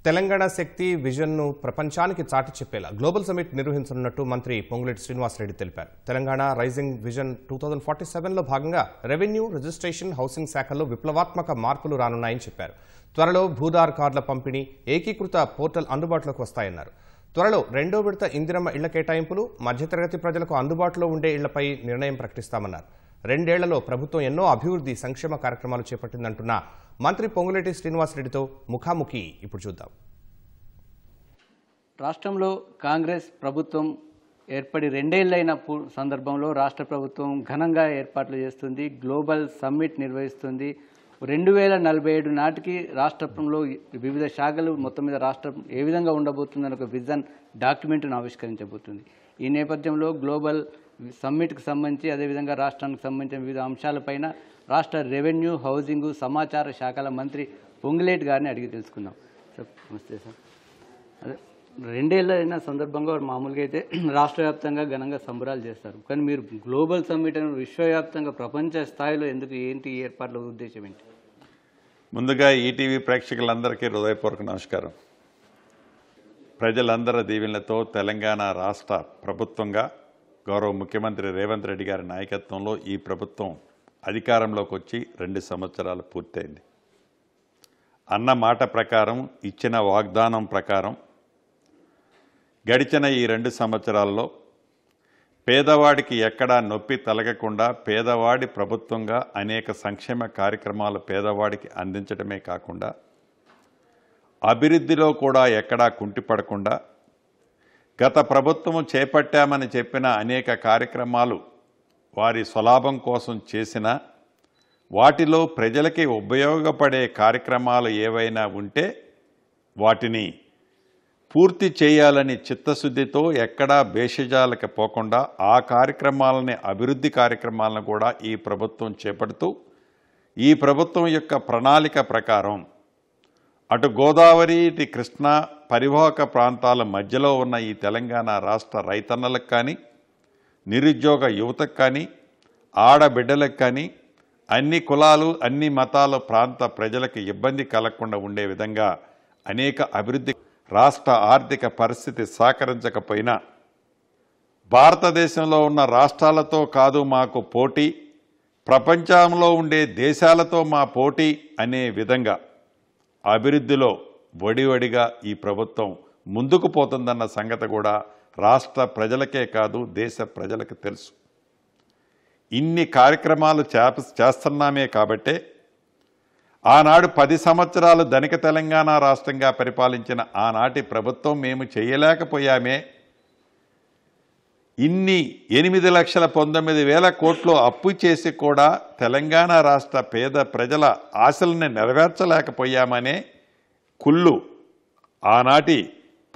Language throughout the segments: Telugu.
తెలంగాణ శక్తి విజన్ను ప్రపంచానికి చాటి చెప్పేలా గ్లోబల్ సమిట్ నిర్వహించనున్నట్టు మంత్రి పొంగులేటి శ్రీనివాసరెడ్డి తెలిపారు. తెలంగాణ రైజింగ్ విజన్ 2047లో భాగంగా రెవెన్యూ, రిజిస్ట్రేషన్, హౌసింగ్ శాఖల్లో విప్లవాత్మక మార్పులు రానున్నాయని చెప్పారు. త్వరలో భూదార్ కార్డుల పంపిణీ, ఏకీకృత పోర్టల్ అందుబాటులోకి వస్తాయన్నారు. త్వరలో రెండో విడత ఇందిరమ్మ ఇళ్ల కేటాయింపులు, మధ్యతరగతి ప్రజలకు అందుబాటులో ఉండే ఇళ్లపై నిర్ణయం ప్రకటిస్తామన్నారు. రెండేళ్లలో ప్రభుత్వం ఎన్నో అభివృద్ధి సంక్షేమ కార్యక్రమాలు చేపట్టిందంటున్న మంత్రి పొంగులేటి శ్రీనివాసరెడ్డితో ముఖాముఖి ఇప్పుడు చూద్దాం. రాష్ట్రంలో కాంగ్రెస్ ప్రభుత్వం ఏర్పడి రెండేళ్లైన సందర్భంలో రాష్ట్ర ప్రభుత్వం ఘనంగా ఏర్పాట్లు చేస్తుంది, గ్లోబల్ సమ్మిట్ నిర్వహిస్తుంది. 2047 నాటికి రాష్ట్రంలో వివిధ శాఖలు మొత్తం మీద రాష్ట్రం ఏ విధంగా ఉండబోతుందని ఒక విజన్ డాక్యుమెంట్ను ఆవిష్కరించబోతుంది. ఈ నేపథ్యంలో గ్లోబల్ సమ్మిట్కి సంబంధించి అదేవిధంగా రాష్ట్రానికి సంబంధించిన వివిధ అంశాలపైన రాష్ట్ర రెవెన్యూ, హౌసింగ్, సమాచార శాఖల మంత్రి పొంగులేటి గారిని అడిగి తెలుసుకుందాం. సార్ నమస్తే సార్. అదే రెండేళ్లైన సందర్భంగా మామూలుగా అయితే రాష్ట్ర వ్యాప్తంగా ఘనంగా సంబరాలు చేస్తారు, కానీ మీరు గ్లోబల్ సమ్మిట్ అని విశ్వవ్యాప్తంగా ప్రపంచ స్థాయిలో ఎందుకు, ఏంటి ఏర్పాట్ల ఉద్దేశం ఏంటి? ముందుగా ఈటీవీ ప్రేక్షకులందరికీ హృదయపూర్వక నమస్కారం. ప్రజలందరి దీవెనలతో తెలంగాణ రాష్ట్ర ప్రభుత్వంగా గౌరవ ముఖ్యమంత్రి రేవంత్ రెడ్డి గారి నాయకత్వంలో ఈ ప్రభుత్వం అధికారంలోకి వచ్చి 2 సంవత్సరాలు పూర్తయింది. అన్న మాట ప్రకారం, ఇచ్చిన వాగ్దానం ప్రకారం గడిచిన ఈ 2 సంవత్సరాల్లో పేదవాడికి ఎక్కడా నొప్పి తలగకుండా పేదవాడి ప్రభుత్వంగా అనేక సంక్షేమ కార్యక్రమాలు పేదవాడికి అందించడమే కాకుండా అభివృద్ధిలో కూడా ఎక్కడా కుంటిపడకుండా గత ప్రభుత్వము చేపట్టామని చెప్పిన అనేక కార్యక్రమాలు వారి స్వలాభం కోసం చేసిన వాటిలో ప్రజలకి ఉపయోగపడే కార్యక్రమాలు ఏవైనా ఉంటే వాటిని పూర్తి చేయాలని చిత్తశుద్ధితో ఎక్కడా భేషజాలకు పోకుండా ఆ కార్యక్రమాలని, అభివృద్ధి కార్యక్రమాలను కూడా ఈ ప్రభుత్వం చేపడుతూ ఈ ప్రభుత్వం యొక్క ప్రణాళిక ప్రకారం అటు గోదావరి, ఇటు కృష్ణా పరివాహక ప్రాంతాల మధ్యలో ఉన్న ఈ తెలంగాణ రాష్ట్ర రైతన్నలకు కానీ, నిరుద్యోగ యువతకు కానీ, ఆడబిడ్డలకు కానీ, అన్ని కులాలు, అన్ని మతాల ప్రాంత ప్రజలకు ఇబ్బంది కలగకుండా ఉండే విధంగా అనేక అభివృద్ధి. రాష్ట్ర ఆర్థిక పరిస్థితి సహకరించకపోయినా భారతదేశంలో ఉన్న రాష్ట్రాలతో కాదు మాకు పోటీ, ప్రపంచంలో ఉండే దేశాలతో మా పోటీ అనే విధంగా అభివృద్ధిలో వడివడిగా ఈ ప్రభుత్వం ముందుకు పోతుందన్న సంగతి కూడా రాష్ట్ర ప్రజలకే కాదు దేశ ప్రజలకు తెలుసు. ఇన్ని కార్యక్రమాలు చేస్తున్నామే కాబట్టే ఆనాడు 10 సంవత్సరాలు ధనిక తెలంగాణ రాష్ట్రంగా పరిపాలించిన ఆనాటి ప్రభుత్వం మేము చేయలేకపోయామే, ఇన్ని 8,19,000 కోట్లు అప్పు చేసి కూడా తెలంగాణ రాష్ట్ర పేద ప్రజల ఆశలను నెరవేర్చలేకపోయామనే కుళ్ళు ఆనాటి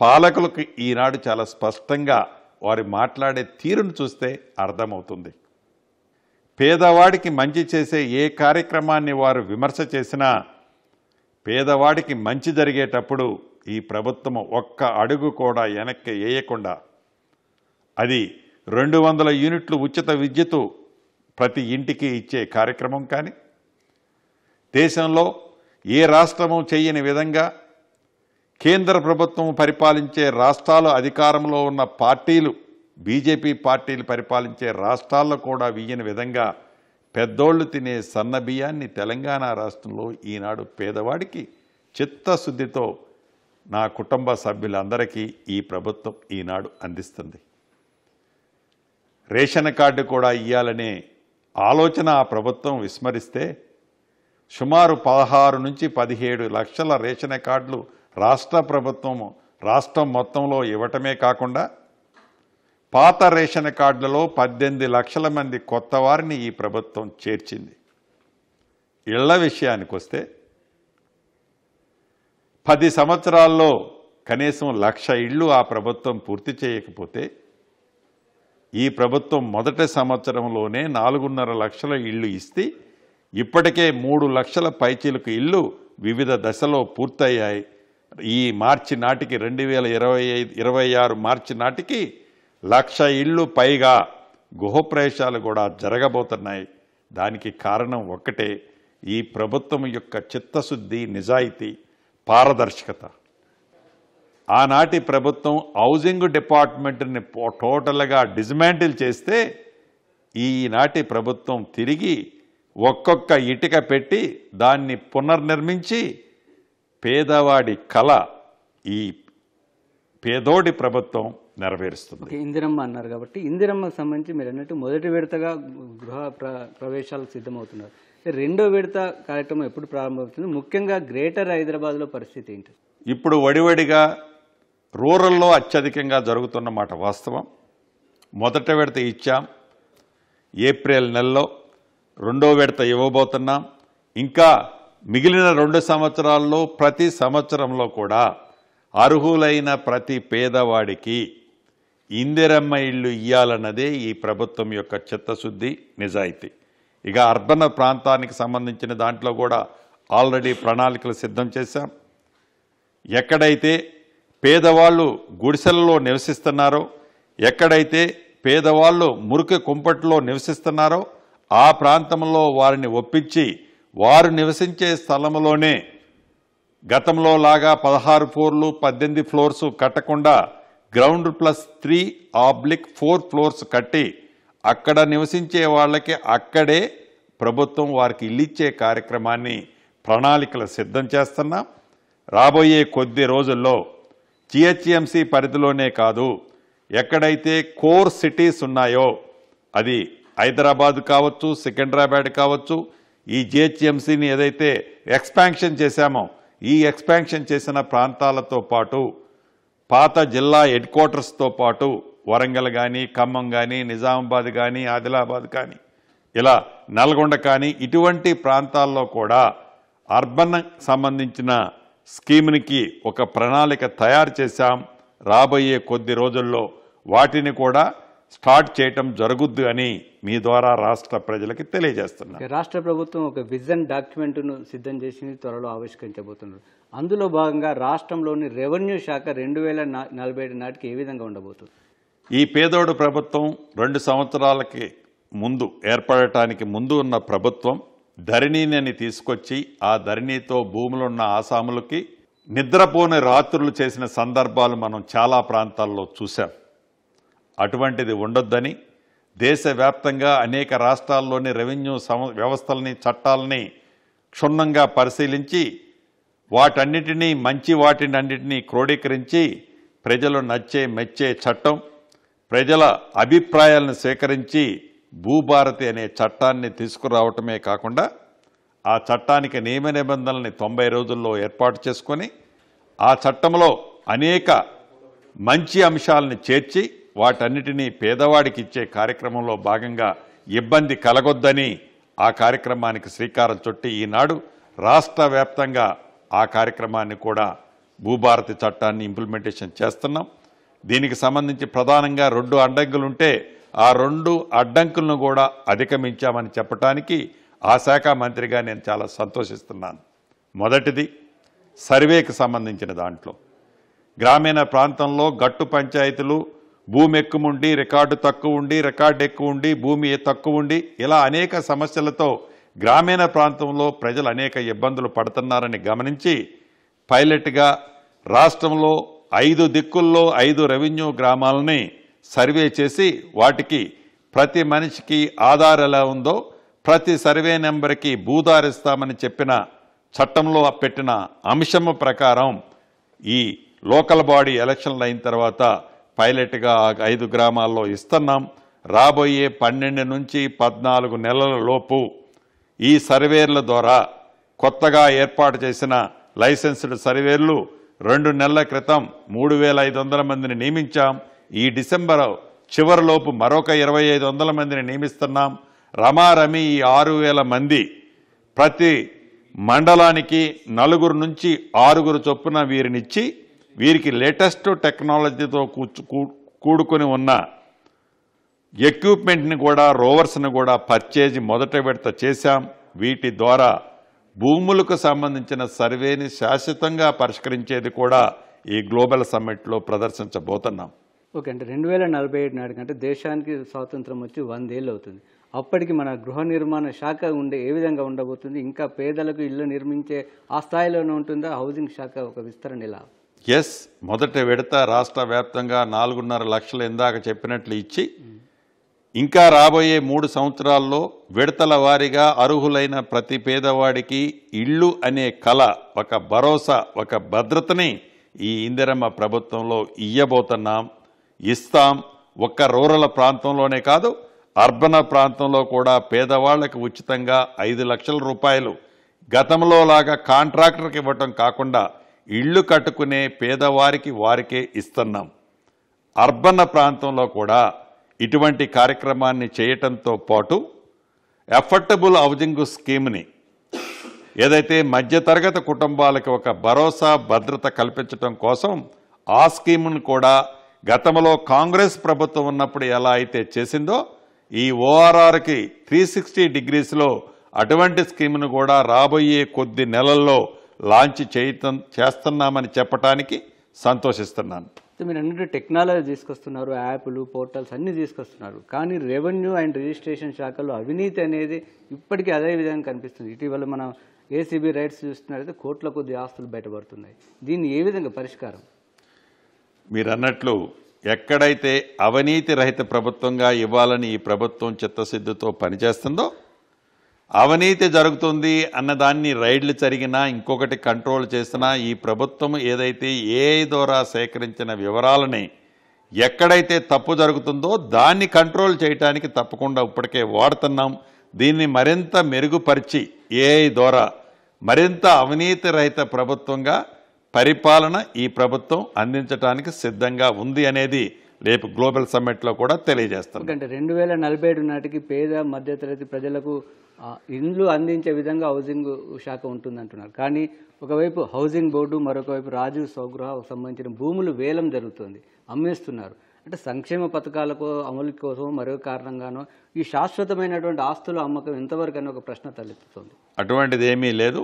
పాలకులకు ఈనాడు చాలా స్పష్టంగా వారి మాట్లాడే తీరును చూస్తే అర్థమవుతుంది. పేదవాడికి మంచి చేసే ఏ కార్యక్రమాన్ని వారు విమర్శ చేసినా పేదవాడికి మంచి జరిగేటప్పుడు ఈ ప్రభుత్వం ఒక్క అడుగు కూడా వెనక్కి వేయకుండా అది 200 యూనిట్లు ఉచిత విద్యుత్ ప్రతి ఇంటికి ఇచ్చే కార్యక్రమం కానీ, దేశంలో ఏ రాష్ట్రము చేయని విధంగా కేంద్ర ప్రభుత్వం పరిపాలించే రాష్ట్రాలు, అధికారంలో ఉన్న పార్టీలు, బీజేపీ పార్టీలు పరిపాలించే రాష్ట్రాల్లో కూడా వీయని విధంగా పెద్దోళ్లు తినే సన్న బియ్యాన్ని తెలంగాణ రాష్ట్రంలో ఈనాడు పేదవాడికి చిత్తశుద్ధితో నా కుటుంబ సభ్యులందరికీ ఈ ప్రభుత్వం ఈనాడు అందిస్తుంది. రేషన్ కార్డు కూడా ఇవ్వాలనే ఆలోచన ఆ ప్రభుత్వం విస్మరిస్తే సుమారు 16 నుంచి 17 లక్షల రేషన్ కార్డులు రాష్ట్రం మొత్తంలో ఇవ్వటమే కాకుండా పాత రేషన్ కార్డులలో 18 లక్షల మంది కొత్త వారిని ఈ ప్రభుత్వం చేర్చింది. ఇళ్ల విషయానికి వస్తే 10 సంవత్సరాల్లో కనీసం 1,00,000 ఇళ్ళు ఆ ప్రభుత్వం పూర్తి చేయకపోతే ఈ ప్రభుత్వం మొదటి సంవత్సరంలోనే 4.5 లక్షల ఇళ్ళు ఇస్తే ఇప్పటికే 3 లక్షల పైచీలకు ఇళ్ళు వివిధ దశలో పూర్తయ్యాయి. ఈ మార్చి నాటికి 2026 మార్చి నాటికి 1,00,000 ఇళ్ళు పైగా గృహప్రవేశాలు కూడా జరగబోతున్నాయి. దానికి కారణం ఒక్కటే, ఈ ప్రభుత్వం యొక్క చిత్తశుద్ధి, నిజాయితీ, పారదర్శకత. ఆనాటి ప్రభుత్వం హౌసింగ్ డిపార్ట్మెంట్ని టోటల్గా డిస్మాంటిల్ చేస్తే ఈనాటి ప్రభుత్వం తిరిగి ఒక్కొక్క ఇటుక పెట్టి దాన్ని పునర్నిర్మించి పేదవాడి కళ ఈ పేదోడి ప్రభుత్వం నెరవేరుస్తుంది. ఇందిరమ్మ అన్నారు కాబట్టి ఇందిరమ్మకు సంబంధించి మీరు అన్నట్టు మొదటి విడతగా గృహ ప్రవేశాలకు సిద్ధమవుతున్నారు. రెండో విడత కార్యక్రమం ఎప్పుడు ప్రారంభమవుతుంది? ముఖ్యంగా గ్రేటర్ హైదరాబాద్లో పరిస్థితి ఏంటి? ఇప్పుడు వడివడిగా రూరల్లో అత్యధికంగా జరుగుతున్నమాట వాస్తవం. మొదటి విడత ఇచ్చాం ఏప్రిల్ నెలలో, రెండో విడత ఇవ్వబోతున్నాం. ఇంకా మిగిలిన 2 సంవత్సరాల్లో ప్రతి సంవత్సరంలో కూడా అర్హులైన ప్రతి పేదవాడికి ఇందిరమ్మ ఇళ్ళు ఇయ్యాలన్నదే ఈ ప్రభుత్వం యొక్క చిత్తశుద్ధి, నిజాయితీ. ఇక అర్బన్ ప్రాంతానికి సంబంధించిన దాంట్లో కూడా ఆల్రెడీ ప్రణాళికలు సిద్ధం చేశాం. ఎక్కడైతే పేదవాళ్ళు గుడిసెలలో నివసిస్తున్నారో, ఎక్కడైతే పేదవాళ్ళు మురికి కుంపట్లో నివసిస్తున్నారో ఆ ప్రాంతంలో వారిని ఒప్పించి వారు నివసించే స్థలంలోనే గతంలో లాగా 16 ఫ్లోర్లు 18 ఫ్లోర్స్ కట్టకుండా గ్రౌండ్ +3/4 ఫ్లోర్స్ కట్టి అక్కడ నివసించే వాళ్ళకి అక్కడే ప్రభుత్వం వారికి ఇల్లిచ్చే కార్యక్రమాన్ని ప్రణాళికలు సిద్ధం చేస్తున్నాం. రాబోయే కొద్ది రోజుల్లో జిహెచ్ఎంసీ పరిధిలోనే కాదు, ఎక్కడైతే కోర్ సిటీస్ ఉన్నాయో అది హైదరాబాద్ కావచ్చు, సికింద్రాబాద్ కావచ్చు, ఈ జిహెచ్ఎంసీని ఏదైతే ఎక్స్పాన్షన్ చేశామో ఈ ఎక్స్పాన్షన్ చేసిన ప్రాంతాలతో పాటు పాత జిల్లా హెడ్ క్వార్టర్స్తో పాటు వరంగల్ కానీ, ఖమ్మం కానీ, నిజామాబాద్ కానీ, ఆదిలాబాద్ కానీ, ఇలా నల్గొండ కానీ ఇటువంటి ప్రాంతాల్లో కూడా అర్బన్ సంబంధించిన స్కీమ్కి ఒక ప్రణాళిక తయారు చేశాం. రాబోయే కొద్ది రోజుల్లో వాటిని కూడా స్టార్ట్ చేయటం జరుగుద్దు అని మీ ద్వారా రాష్ట్ర ప్రజలకి తెలియజేస్తున్నారు. రాష్ట్ర ప్రభుత్వం ఒక విజన్ డాక్యుమెంట్ను సిద్ధం చేసి త్వరలో ఆవిష్కరించబోతున్నారు. అందులో భాగంగా రాష్ట్రంలోని రెవెన్యూ శాఖ 2047 నాటికి ఏ విధంగా ఉండబోతుంది? ఈ పేదోడు ప్రభుత్వం 2 సంవత్సరాలకి ముందు ఏర్పడటానికి ముందు ఉన్న ప్రభుత్వం ధరణిని తీసుకొచ్చి ఆ ధరణితో భూములున్న ఆసాములకి నిద్రపోని రాత్రులు చేసిన సందర్భాలు మనం చాలా ప్రాంతాల్లో చూశాం. అటువంటిది ఉండొద్దని దేశవ్యాప్తంగా అనేక రాష్ట్రాల్లోని రెవెన్యూ వ్యవస్థల్ని, చట్టాలని క్షుణ్ణంగా పరిశీలించి వాటన్నిటినీ వాటినన్నిటినీ క్రోడీకరించి ప్రజలు నచ్చే మెచ్చే చట్టం, ప్రజల అభిప్రాయాలను సేకరించి భూభారతి అనే చట్టాన్ని తీసుకురావటమే కాకుండా ఆ చట్టానికి నియమ నిబంధనల్ని 90 రోజుల్లో ఏర్పాటు చేసుకొని ఆ చట్టంలో అనేక మంచి అంశాలను చేర్చి వాటన్నిటినీ పేదవాడికి ఇచ్చే కార్యక్రమంలో భాగంగా ఇబ్బంది కలగొద్దని ఆ కార్యక్రమానికి శ్రీకారం చుట్టి ఈనాడు రాష్ట్ర వ్యాప్తంగా ఆ కార్యక్రమాన్ని కూడా భూభారతి చట్టాన్ని ఇంప్లిమెంటేషన్ చేస్తున్నాం. దీనికి సంబంధించి ప్రధానంగా 2 అడ్డంకులుంటే ఆ 2 అడ్డంకులను కూడా అధిగమించామని చెప్పడానికి ఆ శాఖ మంత్రిగా నేను చాలా సంతోషిస్తున్నాను. మొదటిది సర్వేకి సంబంధించిన దాంట్లో గ్రామీణ ప్రాంతంలో గట్టు పంచాయతీలు భూమి ఎక్కువ ఉండి రికార్డు తక్కువ ఉండి, రికార్డు ఎక్కువ ఉండి భూమి తక్కువ ఉండి, ఇలా అనేక సమస్యలతో గ్రామీణ ప్రాంతంలో ప్రజలు అనేక ఇబ్బందులు పడుతున్నారని గమనించి పైలట్గా రాష్ట్రంలో 5 దిక్కుల్లో 5 రెవెన్యూ గ్రామాలని సర్వే చేసి వాటికి ప్రతి మనిషికి ఆధార్ ఎలా ఉందో ప్రతి సర్వే నెంబర్కి భూధారిస్తామని చెప్పిన చట్టంలో పెట్టిన అంశం ప్రకారం ఈ లోకల్ బాడీ ఎలక్షన్లు అయిన తర్వాత పైలట్గా 5 గ్రామాల్లో ఇస్తున్నాం. రాబోయే 12 నుంచి 14 నెలల లోపు ఈ సర్వేర్ల ద్వారా కొత్తగా ఏర్పాటు చేసిన లైసెన్స్డ్ సర్వేర్లు 2 నెలల క్రితం 3500 మందిని నియమించాం. ఈ డిసెంబర్ చివరిలోపు మరొక 2500 మందిని నియమిస్తున్నాం. రమారమి ఈ 6000 మంది ప్రతి మండలానికి 4 నుంచి 6 చొప్పున వీరినిచ్చి వీరికి లేటెస్ట్ టెక్నాలజీతో కూడుకొని ఉన్న ఎక్విప్మెంట్ని కూడా రోవర్స్ని కూడా పర్చేజ్ మొదట విడత చేశాం. వీటి ద్వారా భూములకు సంబంధించిన సర్వేని శాశ్వతంగా పరిష్కరించేది కూడా ఈ గ్లోబల్ సమ్మిట్లో ప్రదర్శించబోతున్నాం. ఓకే, అంటే 2047 నాటికంటే దేశానికి స్వాతంత్రం వచ్చి 100 ఏళ్ళు అవుతుంది. అప్పటికి మన గృహ నిర్మాణ శాఖ ఏ విధంగా ఉండబోతుంది? ఇంకా పేదలకు ఇల్లు నిర్మించే ఆ స్థాయిలోనే ఉంటుందా? హౌసింగ్ శాఖ ఒక విస్తరణ ఎలా? ఎస్, మొదటి విడత రాష్ట్ర వ్యాప్తంగా 4.5 లక్షలు ఇందాక చెప్పినట్లు ఇచ్చి ఇంకా రాబోయే 3 సంవత్సరాల్లో విడతల వారీగా అర్హులైన ప్రతి పేదవాడికి ఇళ్ళు అనే కళ, ఒక భరోసా, ఒక భద్రతని ఈ ఇందిరమ్మ ప్రభుత్వంలో ఇయ్యబోతున్నాం, ఇస్తాం. ఒక్క రూరల్ ప్రాంతంలోనే కాదు, అర్బన్ ప్రాంతంలో కూడా పేదవాళ్లకు ఉచితంగా 5 లక్షల రూపాయలు గతంలో లాగా కాంట్రాక్టర్కి ఇవ్వటం కాకుండా ఇళ్ళు కట్టుకునే పేదవారికి వారికే ఇస్తున్నాం. అర్బన్ ప్రాంతంలో కూడా ఇటువంటి కార్యక్రమాన్ని చేయటంతో పాటు అఫోర్డబుల్ హౌసింగ్ స్కీమ్ని ఏదైతే మధ్యతరగతి కుటుంబాలకు ఒక భరోసా భద్రత కల్పించడం కోసం ఆ స్కీమ్ను కూడా గతంలో కాంగ్రెస్ ప్రభుత్వం ఉన్నప్పుడు ఎలా అయితే చేసిందో ఈ ఓఆర్ఆర్కి 360 డిగ్రీస్లో అటువంటి స్కీమ్ను కూడా రాబోయే కొద్ది నెలల్లో లాంచ్ చేస్తున్నామని చెప్పడానికి సంతోషిస్తున్నాను. మీరు అన్నట్టు టెక్నాలజీ తీసుకొస్తున్నారు, యాప్లు, పోర్టల్స్ అన్నీ తీసుకొస్తున్నారు. కానీ రెవెన్యూ అండ్ రిజిస్ట్రేషన్ శాఖలో అవినీతి అనేది ఇప్పటికీ అదే విధంగా కనిపిస్తుంది. ఇటీవల మనం ఏసీబీ రైట్స్ చూస్తున్నట్లయితే కోట్ల కొద్ది ఆస్తులు బయటపడుతున్నాయి. దీన్ని ఏ విధంగా పరిష్కారం? మీరు అన్నట్లు ఎక్కడైతే అవినీతి రహిత ప్రభుత్వంగా ఇవ్వాలని ఈ ప్రభుత్వం చిత్తశుద్ధితో పనిచేస్తుందో, అవినీతి జరుగుతుంది అన్నదాన్ని రైడ్లు జరిగినా ఇంకొకటి కంట్రోల్ చేసినా ఈ ప్రభుత్వం ఏదైతే ఏఐ ద్వారా సేకరించిన వివరాలని ఎక్కడైతే తప్పు జరుగుతుందో దాన్ని కంట్రోల్ చేయడానికి తప్పకుండా ఇప్పటికే వాడుతున్నాం. దీన్ని మరింత మెరుగుపరిచి ఏఐ ద్వారా మరింత అవినీతి రహిత ప్రభుత్వంగా పరిపాలన ఈ ప్రభుత్వం అందించడానికి సిద్ధంగా ఉంది అనేది రేపు గ్లోబల్ సమ్మిట్లో కూడా తెలియజేస్తాం. ఎందుకంటే 2047 నాటికి పేద మధ్యతరగతి ప్రజలకు ఇండ్లు అందించే విధంగా హౌసింగ్ శాఖ ఉంటుందంటున్నారు. కానీ ఒకవైపు హౌసింగ్ బోర్డు, మరొక వైపు రాజీవ్ స్వగృహకు సంబంధించిన భూములు వేలం జరుగుతుంది, అమ్మేస్తున్నారు. అంటే సంక్షేమ పథకాలకు అమలు కోసం మరొక కారణంగానో ఈ శాశ్వతమైనటువంటి ఆస్తుల అమ్మకం ఎంతవరకు అని ఒక ప్రశ్న తలెత్తుతుంది. అటువంటిది ఏమీ లేదు.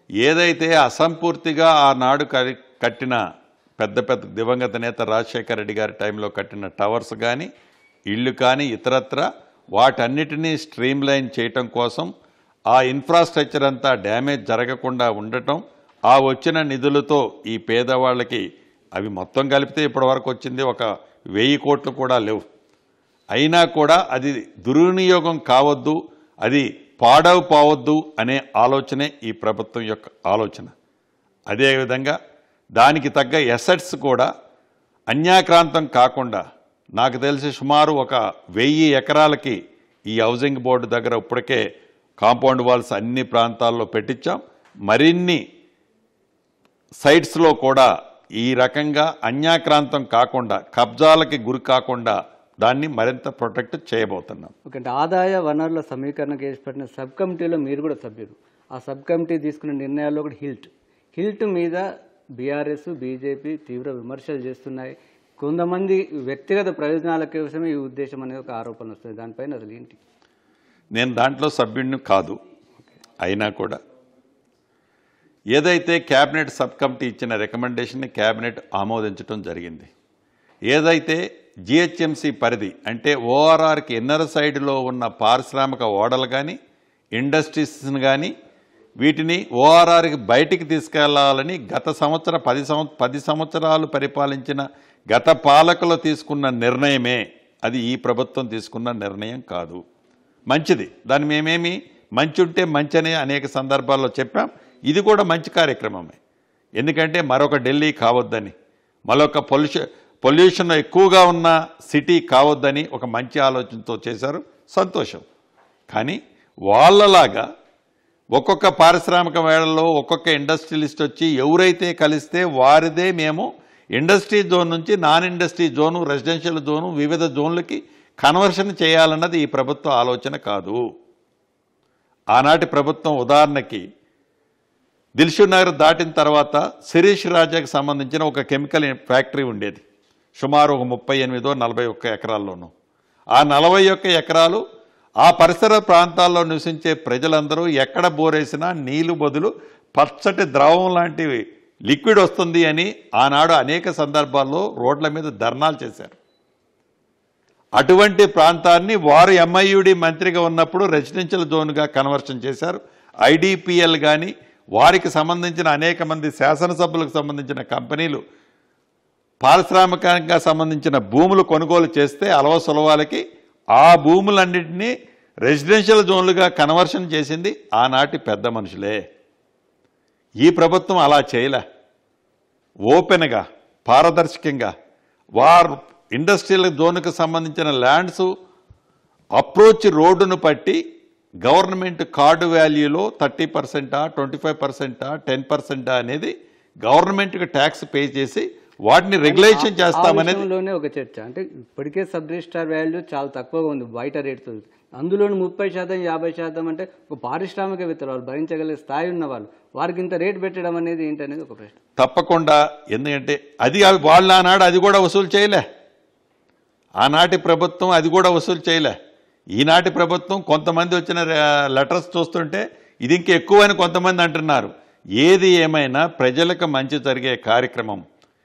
ఏదైతే అసంపూర్తిగా ఆనాడు కట్టిన పెద్ద పెద్ద దివంగత నేత రాజశేఖర రెడ్డి గారి టైంలో కట్టిన టవర్స్ కానీ ఇళ్ళు కానీ ఇతరత్ర వాటన్నిటినీ స్ట్రీమ్ లైన్ చేయటం కోసం ఆ ఇన్ఫ్రాస్ట్రక్చర్ అంతా డ్యామేజ్ జరగకుండా ఉండటం, ఆ వచ్చిన నిధులతో ఈ పేదవాళ్ళకి అవి మొత్తం కలిపితే ఇప్పటివరకు వచ్చింది ఒక 1000 కోట్లు కూడా లేవు. అయినా కూడా అది దుర్వినియోగం కావద్దు, అది పాడవపోవద్దు అనే ఆలోచనే ఈ ప్రభుత్వం యొక్క ఆలోచన. అదేవిధంగా దానికి తగ్గ ఎసెట్స్ కూడా అన్యాక్రాంతం కాకుండా నాకు తెలిసి సుమారు ఒక 1000 ఎకరాలకి ఈ హౌసింగ్ బోర్డు దగ్గర ఇప్పటికే కాంపౌండ్ వాల్స్ అన్ని ప్రాంతాల్లో పెట్టించాం. మరిన్ని సైట్స్లో కూడా ఈ రకంగా అన్యాక్రాంతం కాకుండా, కబ్జాలకి గురి కాకుండా దాన్ని మరింత ప్రొటెక్ట్ చేయబోతున్నాం. ఓకే, అంటే ఆదాయ వనరుల సమీకరణకు ఏర్పడిన సబ్ కమిటీలో మీరు కూడా సభ్యులు. ఆ సబ్ కమిటీ తీసుకున్న నిర్ణయాల్లో కూడా హిల్ట్ మీద బీఆర్ఎస్, బీజేపీ తీవ్ర విమర్శలు చేస్తున్నాయి. కొంతమంది వ్యక్తిగత ప్రయోజనాల కోసమే ఈ ఉద్దేశం అనే ఒక ఆరోపణ వస్తుంది. దానిపైన అసలు ఏంటి? నేను దాంట్లో సభ్యుడిని కాదు. అయినా కూడా ఏదైతే క్యాబినెట్ సబ్ కమిటీ ఇచ్చిన రికమెండేషన్ని క్యాబినెట్ ఆమోదించడం జరిగింది. ఏదైతే జిహెచ్ఎంసీ పరిధి అంటే ఓఆర్ఆర్కి ఇన్నర్ సైడ్లో ఉన్న పారిశ్రామిక ఓడలు కానీ ఇండస్ట్రీస్ని కానీ వీటిని ఓఆర్ఆర్కి బయటికి తీసుకెళ్లాలని గత సంవత్సరం 10 సంవత్సరాలు పరిపాలించిన గత పాలకులు తీసుకున్న నిర్ణయమే, అది ఈ ప్రభుత్వం తీసుకున్న నిర్ణయం కాదు. మంచిది, దాన్ని మేమేమి మంచి ఉంటే మంచి అనేక సందర్భాల్లో చెప్పాం. ఇది కూడా మంచి కార్యక్రమమే. ఎందుకంటే మరొక ఢిల్లీ కావద్దని, మరొక పొల్యూషన్ ఎక్కువగా ఉన్న సిటీ కావద్దని ఒక మంచి ఆలోచనతో చేశారు, సంతోషం. కానీ వాళ్ళలాగా ఒక్కొక్క పారిశ్రామిక వేళల్లో ఒక్కొక్క ఇండస్ట్రియలిస్ట్ వచ్చి ఎవరైతే కలిస్తే వారిదే మేము ఇండస్ట్రీ జోన్ నుంచి non industry zone, residential zone, వివిధ జోన్లకి కన్వర్షన్ చేయాలన్నది ఈ ప్రభుత్వ ఆలోచన కాదు. ఆనాటి ప్రభుత్వం ఉదాహరణకి దిల్షుక్ నగర్ దాటిన తర్వాత శిరీష్ రాజాకి సంబంధించిన ఒక కెమికల్ ఫ్యాక్టరీ ఉండేది, సుమారు ఒక 38-41 ఎకరాల్లోనూ. ఆ 41 ఎకరాలు ఆ పరిసర ప్రాంతాల్లో నివసించే ప్రజలందరూ ఎక్కడ బోరేసినా నీళ్లు బదులు పచ్చటి ద్రవం లాంటి లిక్విడ్ వస్తుంది అని ఆనాడు అనేక సందర్భాల్లో రోడ్ల మీద ధర్నాలు చేశారు. అటువంటి ప్రాంతాన్ని వారు ఎంఐయుడి మంత్రిగా ఉన్నప్పుడు రెసిడెన్షియల్ జోన్గా కన్వర్షన్ చేశారు. ఐడిపిఎల్ కానీ వారికి సంబంధించిన అనేక మంది శాసనసభ్యులకు సంబంధించిన కంపెనీలు పారిశ్రామికంగా సంబంధించిన భూములు కొనుగోలు చేస్తే అలవసొలవాలకి ఆ భూములన్నింటినీ రెసిడెన్షియల్ జోన్లుగా కన్వర్షన్ చేసింది ఆనాటి పెద్ద మనుషులే. ఈ ప్రభుత్వం అలా చేయలే. ఓపెన్గా పారదర్శకంగా వారు ఇండస్ట్రియల్ జోన్కు సంబంధించిన ల్యాండ్స్ అప్రోచ్ రోడ్డును పట్టి గవర్నమెంట్ కార్డు వాల్యూలో 30%, 25%, 10% అనేది గవర్నమెంట్కి ట్యాక్స్ పే చేసి వాటిని రెగ్యులేషన్ చేస్తామనేది ఒక చర్చ. అంటే ఇప్పటికే సబ్ రిజిస్ట్రార్ వాల్యూ చాలా తక్కువగా ఉంది బయట రేట్తో. అందులోని 30%, 50% అంటే ఒక పారిశ్రామికవేత్తలు వాళ్ళు భరించగలిగే స్థాయి ఉన్న వాళ్ళు వారికి ఇంత రేటు పెట్టడం అనేది ఏంటనేది ఒక ప్రశ్న. తప్పకుండా. ఎందుకంటే అది వాళ్ళ ఆనాడు అది కూడా వసూలు చేయలే. ఆనాటి ప్రభుత్వం అది కూడా వసూలు చేయలే. ఈనాటి ప్రభుత్వం కొంతమంది వచ్చిన లెటర్స్ చూస్తుంటే ఇది ఇంకా ఎక్కువ అని కొంతమంది అంటున్నారు. ఏది ఏమైనా ప్రజలకు మంచి జరిగే కార్యక్రమం,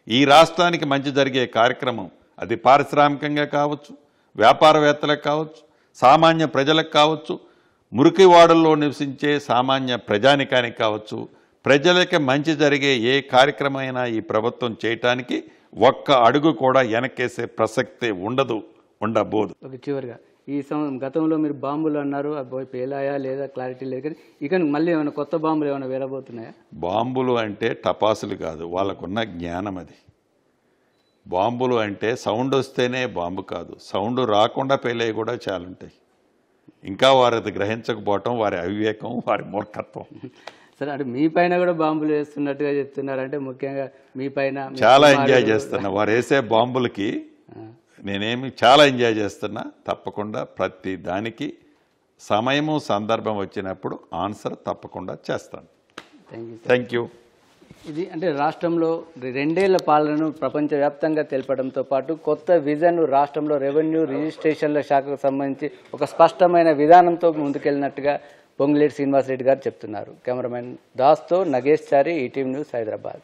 ఈ రాష్ట్రానికి మంచి జరిగే కార్యక్రమం, అది పారిశ్రామికంగా కావచ్చు, వ్యాపారవేత్తలకు కావచ్చు, సామాన్య ప్రజలకు కావచ్చు, మురికివాడల్లో నివసించే సామాన్య ప్రజానికానికి కావచ్చు, ప్రజలకి మంచి జరిగే ఏ కార్యక్రమమైనా ఈ ప్రభుత్వం చేయటానికి ఒక్క అడుగు కూడా వెనకేసే ప్రసక్తే ఉండబోదు. ఒక చివరిగా ఈ గతంలో మీరు బాంబులు అన్నారు, అవి పేలాయా లేదా క్లారిటీ లేదు, కానీ ఇక మళ్ళీ ఏమైనా కొత్త బాంబులు ఏమైనా వేలబోతున్నాయా? బాంబులు అంటే టపాసులు కాదు, వాళ్ళకున్న జ్ఞానం అది. బాంబులు అంటే సౌండ్ వస్తేనే బాంబు కాదు, సౌండ్ రాకుండా పేలేవి కూడా చాలా ఉంటాయి. ఇంకా వారు అది గ్రహించకపోవటం వారి అవివేకం, వారి మూర్ఖత్వం. సరే, అంటే మీ పైన కూడా బాంబులు వేస్తున్నట్టుగా చెప్తున్నారు. అంటే ముఖ్యంగా మీ పైన చాలా ఎంజాయ్ చేస్తున్నా. వారు వేసే బాంబులకి నేనేమి చాలా ఎంజాయ్ చేస్తున్నా. తప్పకుండా ప్రతి దానికి సమయము సందర్భం వచ్చినప్పుడు ఆన్సర్ తప్పకుండా చేస్తాను. Thank you. ఇది అంటే రాష్ట్రంలో 2 ఏళ్ల పాలనను ప్రపంచవ్యాప్తంగా తెలపడంతో పాటు కొత్త విజన్ రాష్ట్రంలో రెవెన్యూ రిజిస్ట్రేషన్ల శాఖకు సంబంధించి ఒక స్పష్టమైన విధానంతో ముందుకెళ్ళినట్టుగా పొంగులేటి శ్రీనివాసరెడ్డి గారు చెప్తున్నారు. కెమెరామెన్ దాస్తో నగేష్ చారి, ఈటీవీ న్యూస్, హైదరాబాద్.